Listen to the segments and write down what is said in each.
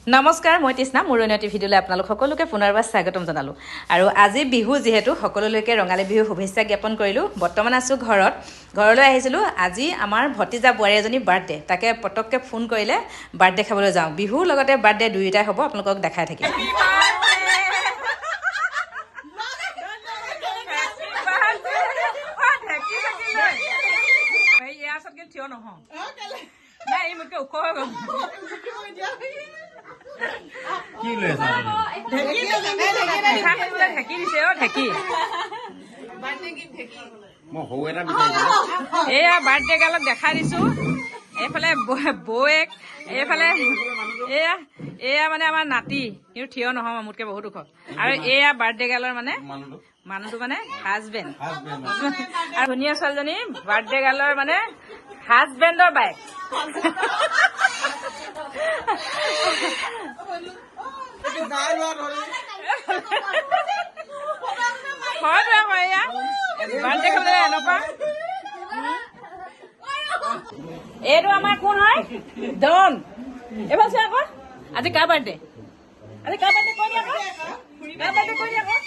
নমস্কাৰ, মই তৃষ্ণা। মোৰ অন্য ভিডিঅ'লৈ আপোনালোক সকলোকে পুনৰবাৰ স্বাগতম জনালোঁ। আৰু আজি বিহু যিহেতু সকলোলৈকে ৰঙালী বিহু শুভেচ্ছা জ্ঞাপন কৰিলোঁ। বৰ্তমান আছোঁ ঘৰত। ঘৰলৈ আহিছিলোঁ। আজি আমাৰ ভতিজা বোৱাৰী এজনী বাৰ্থডে, তাকে পটককৈ ফোন কৰিলে বাৰ্থডে খাবলৈ যাওঁ। বিহুৰ লগতে বাৰ্থডে দুয়োটাই হ'ব, আপোনালোকক দেখাই থাকিম। এয়া বাৰ্থডে গালক দেখাই দিছো। এইফালে বৌয়েক, এইফালে এয়া মানে আমাৰ নাতি, কিন্তু থিয় নহয়, মোতকে বহুত ওখ। আৰু এয়া বাৰ্থডে গালৰ মানে মানুহটো মানে হাজবেণ্ড। আৰু ধুনীয়া ছোৱালীজনী বাৰ্থডে গালৰ মানে হাজবেণ্ডৰ বাইক। এইটো আমাৰ কোন হয়? ডন। এইবাৰ চোৱা আকৌ, আজি কাৰ বাৰ্থডে? আজি কাৰ বাৰ্থডে কৈ দিয়া আকৌ, কাৰ বাৰ্থডে কৈ দিয়া আকৌ।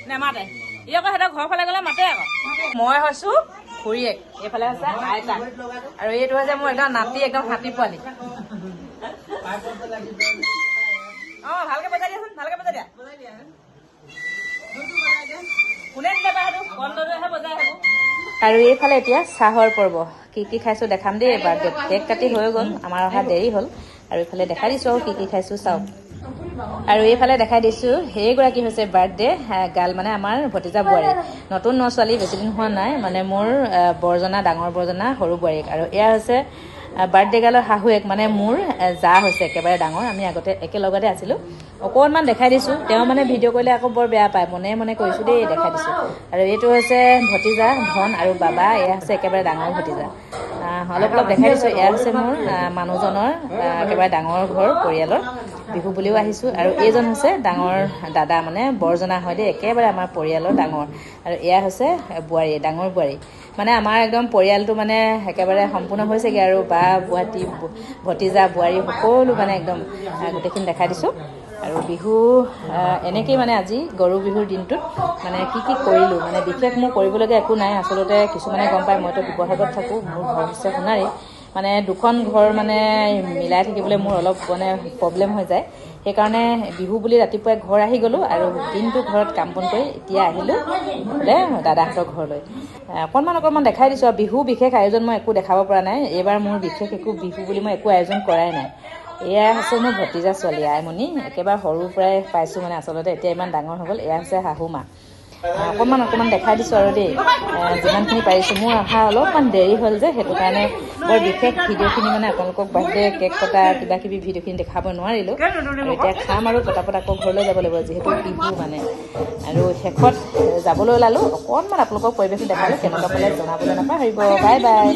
নেমাতে ই আকৌ, সিহঁতৰ ঘৰ ফালে গ'লে মাতে আকৌ। মই হৈছো খুৰীয়েক, এইফালে হৈছে আইতা, আৰু এইটো হৈছে মোৰ একদম নাতি, একদম হাতী পোৱালি। ভালকে বজাই দিয়াচোন, ভালকে বজাই দিয়া। কোনে দিলে বা সেইটো, কলডলৈহে বজাই আহিব। আৰু এইফালে এতিয়া চাহৰ পৰ্ব। কি কি খাইছো দেখাম দেই। বাৰ্থডে কেক কাটি হৈ গ'ল, আমাৰ অহা দেৰি হ'ল। আৰু এইফালে দেখাই দিছো আৰু কি কি খাইছো চাওক। আৰু এইফালে দেখাই দিছো, সেইগৰাকী হৈছে বাৰ্থডে গাল, মানে আমাৰ ভতিজা বোৱাৰী, নতুন ছোৱালী, বেছিদিন হোৱা নাই, মানে মোৰ বৰজনা, ডাঙৰ বৰজনা, সৰু বোৱাৰীক। আৰু এয়া হৈছে বাৰ্থডে গালৰ শাহুৱেক, মানে মোৰ জা হৈছে একেবাৰে ডাঙৰ। আমি আগতে একেলগতে আছিলোঁ। অকণমান দেখাই দিছোঁ। তেওঁ মানে ভিডিঅ' কৰিলে আকৌ বৰ বেয়া পায়, মনে মনে কৰিছোঁ দেই, দেখাই দিছোঁ। আৰু এইটো হৈছে ভতিজা ধন আৰু বাবা, এয়া হৈছে একেবাৰে ডাঙৰ ভতিজা। অলপ অলপ দেখাই দিছোঁ। এয়া হৈছে মোৰ মানুহজনৰ একেবাৰে ডাঙৰ ঘৰ পৰিয়ালৰ, বিহু বুলিও আহিছোঁ। আৰু এইজন হৈছে ডাঙৰ দাদা, মানে বৰজনা হয় দেই, একেবাৰে আমাৰ পৰিয়ালৰ ডাঙৰ। আৰু এয়া হৈছে বোৱাৰী, ডাঙৰ বোৱাৰী, মানে আমাৰ একদম পৰিয়ালটো মানে একেবাৰে সম্পূৰ্ণ হৈছেগৈ। আৰু বা বুৱাটি, ভতিজা, বোৱাৰী সকলো মানে একদম গোটেইখিনি দেখাই দিছোঁ। আৰু বিহু এনেকেই মানে আজি গৰু বিহুৰ দিনটোত মানে কি কি কৰিলোঁ, মানে বিশেষ মোৰ কৰিবলগীয়া একো নাই। আচলতে কিছুমানে গম পায়, মইতো শিৱসাগৰত থাকোঁ, মোৰ ঘৰ হৈছে সোণাৰী। মানে দুখন ঘৰ মানে মিলাই থাকিবলৈ মোৰ অলপ মানে প্ৰব্লেম হৈ যায়। সেইকাৰণে বিহু বুলি ৰাতিপুৱাই ঘৰ আহি গ'লোঁ, আৰু দিনটো ঘৰত কাম বন কৰি এতিয়া আহিলোঁ বোলে দাদাহঁতৰ ঘৰলৈ। অকণমান দেখাই দিছোঁ। আৰু বিহু বিশেষ আয়োজন মই একো দেখাব পৰা নাই। এইবাৰ মোৰ বিশেষ একো বিহু বুলি মই একো আয়োজন কৰাই নাই। এয়া হৈছে মোৰ ভতিজা ছোৱালী আইমণি, একেবাৰে সৰুৰ পৰাই পাইছোঁ, মানে আচলতে এতিয়া ইমান ডাঙৰ হৈ গ'ল। এয়া হৈছে শাহু মা। অকণমান দেখাই দিছোঁ আৰু দেই, যিমানখিনি পাৰিছোঁ। মোৰ অহা অলপমান দেৰি হ'ল যে, সেইটো কাৰণে বৰ বিশেষ ভিডিঅ'খিনি মানে আপোনালোকক বাৰ্থডে কেক কটা কিবা কিবি ভিডিঅ'খিনি দেখাব নোৱাৰিলোঁ। আৰু এতিয়া খাম আৰু পটাপট আকৌ ঘৰলৈ যাব লাগিব, যিহেতু বিহু মানে। আৰু শেষত যাবলৈ ওলালোঁ। অকণমান আপোনালোকক পৰিৱেশটো দেখালোঁ, কেনেকুৱা পালে জনাবলৈ নাপাহৰিব। Bye bye.